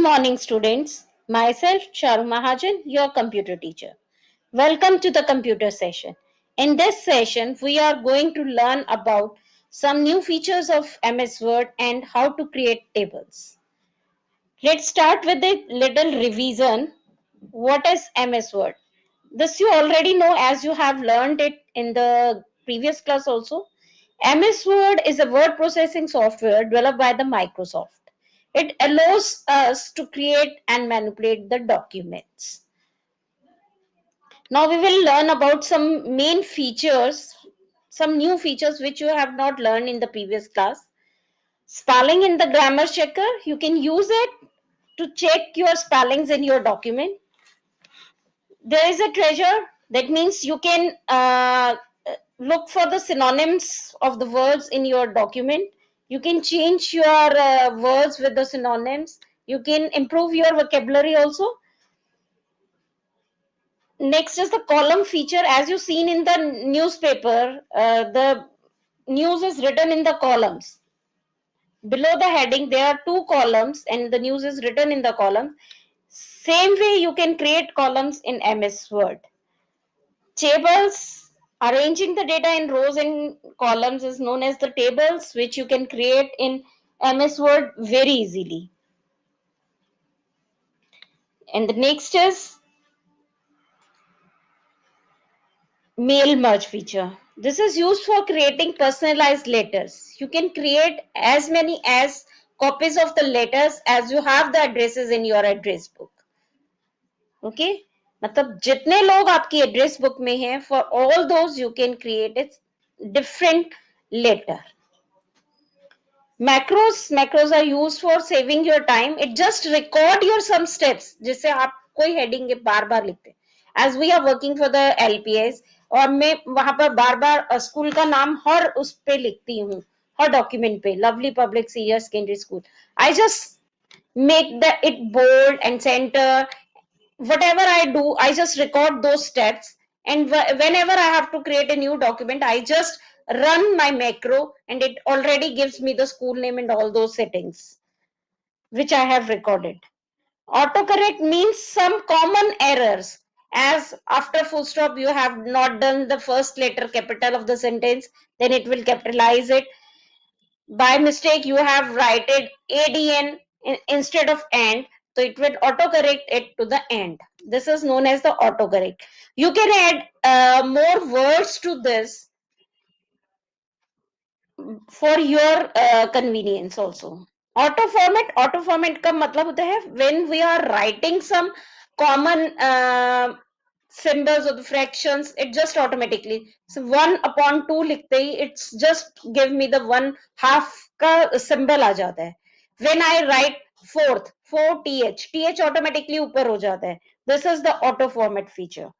morning, students. Myself, Charu Mhajan, your computer teacher. Welcome to the computer session. In this session, we are going to learn about some new features of MS Word and how to create tables. Let's start with a little revision. What is MS Word? This you already know as you have learned it in the previous class also. MS Word is a word processing software developed by the Microsoft. It allows us to create and manipulate the documents. Now we will learn about some main features, some new features which you have not learned in the previous class. Spelling in the grammar checker, you can use it to check your spellings in your document. There is a treasure, that means you can look for the synonyms of the words in your document. You can change your words with the synonyms. You can improve your vocabulary also. Next is the column feature. As you seen in the newspaper, the news is written in the columns. Below the heading there are two columns and the news is written in the column. Same way you can create columns in MS Word. Tables, arranging the data in rows and columns is known as the tables, which you can create in MS Word very easily. And the next is mail merge feature. This is used for creating personalized letters. You can create as many as copies of the letters as you have the addresses in your address book. Okay, मतलब जितने लोग आपकी address book में हैं, for all those you can create a different letter. Macros are used for saving your time. It just record your some steps जिससे आप कोई heading बार बार लिखते हैं. As we are working for the LPS, और मैं वहां पर बार बार स्कूल का नाम हर उस पे लिखती हूँ, हर डॉक्यूमेंट पे, lovely public senior secondary school. I just make it bold and center. Whatever I do, I just record those steps, and whenever I have to create a new document, I just run my macro and it already gives me the school name and all those settings which I have recorded. Autocorrect means some common errors, as after full stop you have not done the first letter capital of the sentence, then it will capitalize it. By mistake you have written adn instead of and, so it will autocorrect it to the end. This is known as the autocorrect. You can add more words to this for your convenience also. Auto format का मतलब होता है when we are writing some common symbols or the fractions, it just automatically, so 1/2 लिखते ही it's just give me the 1/2 का symbol आ जाता है. When I write fourth, 4th automatically ऊपर हो जाता है. This is the auto format feature.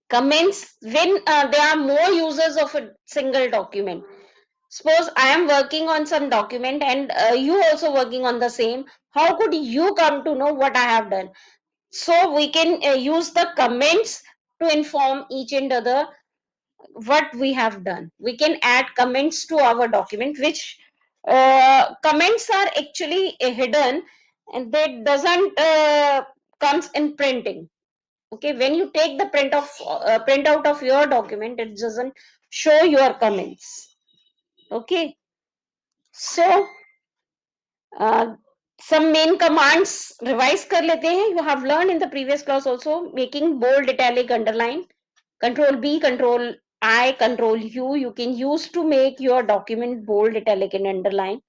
Comments, when there are more users of a single document. Suppose I am working on some document and you also working on the same. How could you come to know what I have done? So we can use the comments to inform each and other what we have done. We can add comments to our document, which comments are actually hidden and they doesn't comes in printing. Okay, when you take the print out of your document, it doesn't show your comments. Okay, so some main commands revise कर लेते हैं. You have learned in the previous class also, making bold, italic, underline. Control B, Control I, Control U, you can use to make your document bold, italic and underline.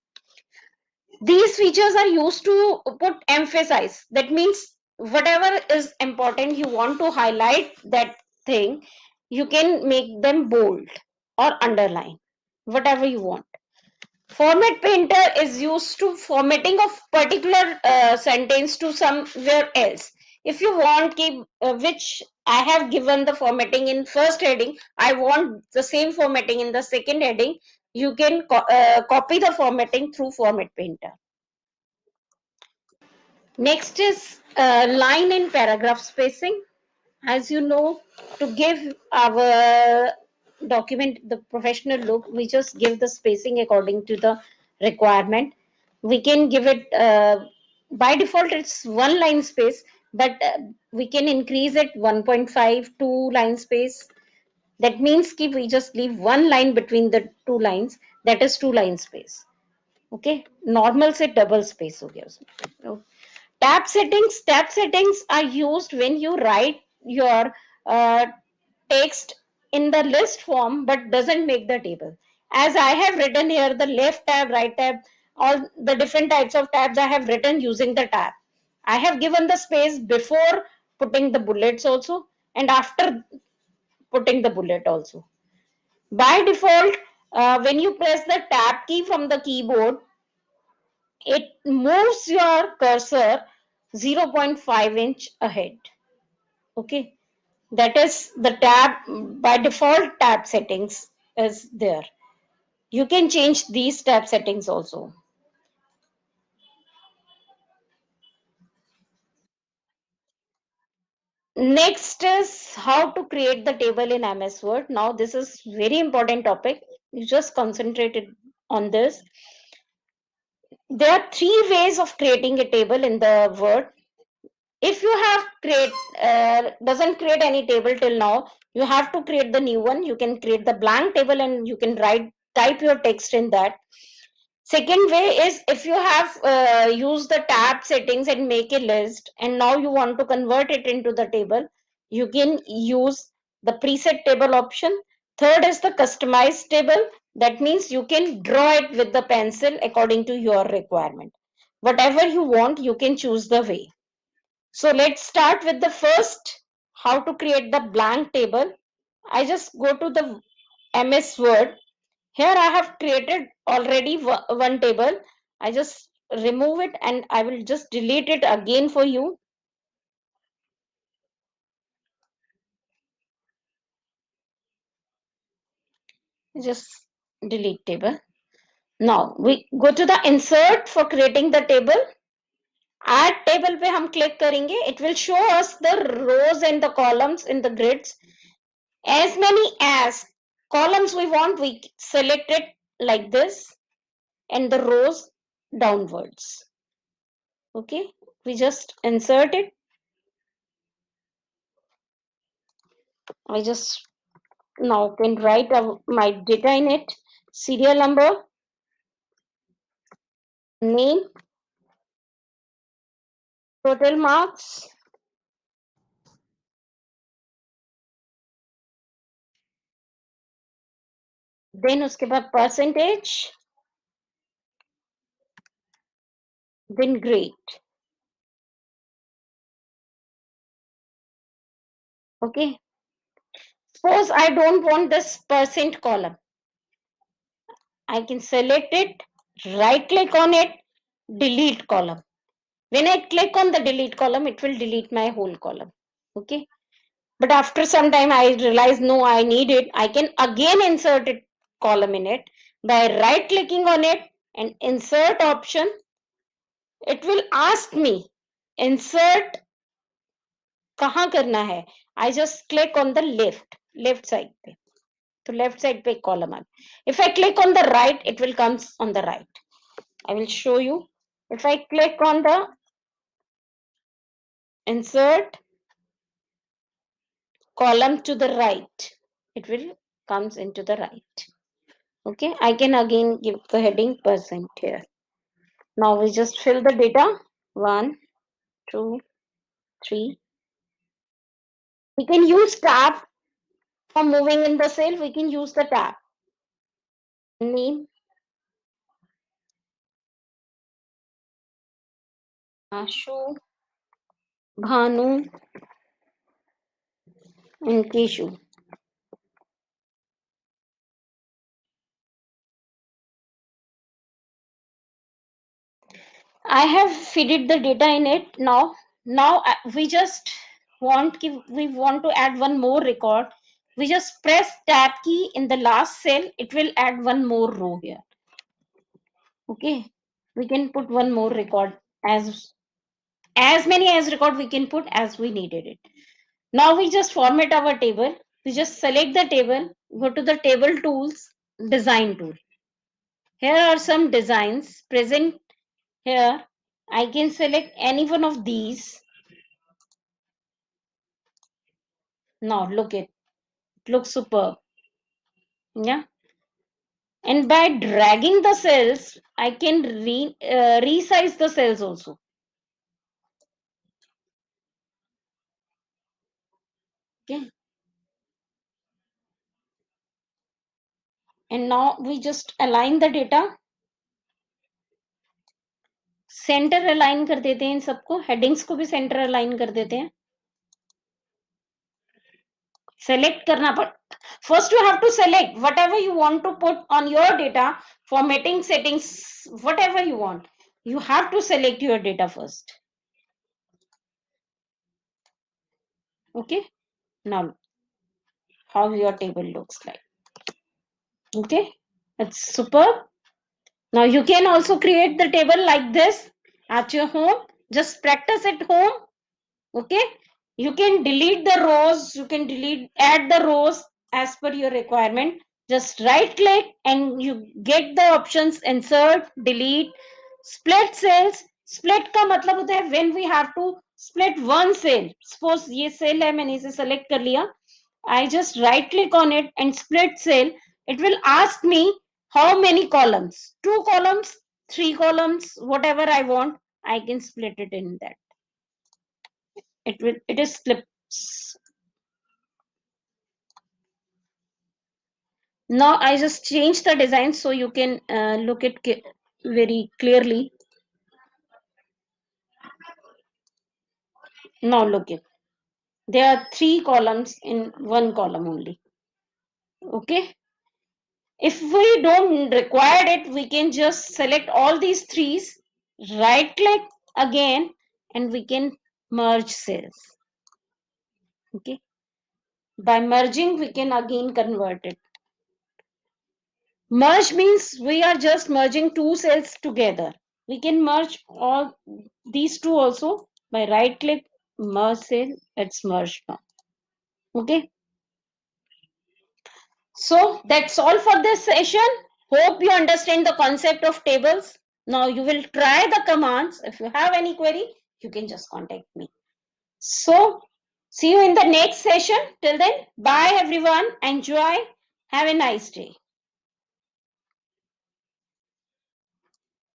These features are used to put emphasize. That means whatever is important, you want to highlight that thing, you can make them bold or underline, whatever you want. Format painter is used to formatting of particular sentence to somewhere else. If you want keep which I have given the formatting in first heading, I want the same formatting in the second heading, you can copy the formatting through format painter. Next is line and paragraph spacing. As you know, to give our document the professional look, we just give the spacing according to the requirement. We can give it by default it's one line space, but we can increase it 1.5, 2 line space. That means कि we just leave one line between the two lines, that is 2 line space. Okay, normal से double space हो गया उसमें. Tab settings are used when you write your uh, text in the list form but doesn't make the table. As I have written here, the left tab, right tab, all the different types of tabs I have written using the tab. I have given the space before putting the bullets also, and after putting the bullet also. By default, when you press the tab key from the keyboard, it moves your cursor 0.5 inch ahead. Okay, that is the tab. By default tab settings is there. You can change these tab settings also. Next is how to create the table in MS Word. Now this is very important topic. You just concentrated on this. There are three ways of creating a table in the Word. If you have create doesn't create any table till now, you have to create the new one. You can create the blank table and you can type your text in that. Second way is if you have used the tab settings and make a list and now you want to convert it into the table, you can use the preset table option. Third is the customized table. That means you can draw it with the pencil according to your requirement. Whatever you want, you can choose the way. So let's start with the first, how to create the blank table. I just go to the MS Word. Here I have created already one table. I just remove it and I will just delete it again for you. Just delete table. Now we go to the insert for creating the table. Add table पे हम click करेंगे. It will show us the rows and the columns in the grids. As many as columns we want, we select it like this, and the rows downwards. Okay, we just insert it. I just now can write my data in it, serial number, name, total marks, then उसके बाद percentage, then grade. Okay, suppose I don't want this percent column, I can select it, right click on it, delete column. When I click on the delete column, it will delete my whole column. Okay, but after some time I realize no, I need it. I can again insert it column in it by right clicking on it and insert option. It will ask me insert कहाँ करना है. I just click on the left side पे. तो left side पे column आ. If I click on the right, it will comes on the right. I will show you. If I click on the insert column to the right, it will comes into the right. Okay, I can again give the heading percent here. Now we just fill the data. 1, 2, 3. We can use tab for moving in the cell. We can use the tab. Name, Ashu, Bhanu, and Keshu. I have fed the data in it now. Now we just we want to add one more record. We just press tab key in the last cell. It will add one more row here. Okay, we can put one more record as many as record we can put as we needed it. Now we just format our table. We just select the table, go to the table tools, design tool. Here are some designs present here. I can select any one of these. Now look it looks superb. Yeah. And by dragging the cells, I can resize the cells also. Okay. And now we just align the data. Centre align कर देते हैं इन सबको, headings को भी centre align कर देते हैं. Select करना पड़ first you have to select whatever you want to put on your data. Formatting settings whatever you want, you have to select your data first. Okay. Now how your table looks like. Okay, it's superb. Now you can also create the table like this at your home. Just practice at home. Okay. You can delete the rows, you can add the rows as per your requirement. Just right click and you get the options insert, delete, split cells. Split का मतलब होता है when we have to split one cell. Suppose ये cell है, मैंने इसे select कर लिया. I just right click on it and split cell. It will ask me how many columns, 2 columns, 3 columns, whatever I want. I can split it in that. It is slips. Now I just change the design so you can look it very clearly. Now look it, there are 3 columns in 1 column only. Okay, if we don't require it, we can just select all these threes, right click again, and we can merge cells. Okay, by merging we can again convert it. Merge means we are just merging 2 cells together. We can merge all these 2 also by right click, merge cell, it's merged now. Okay. So that's all for this session. Hope you understand the concept of tables. Now you will try the commands. If you have any query, you can just contact me. So see you in the next session. Till then, bye everyone. Enjoy. Have a nice day.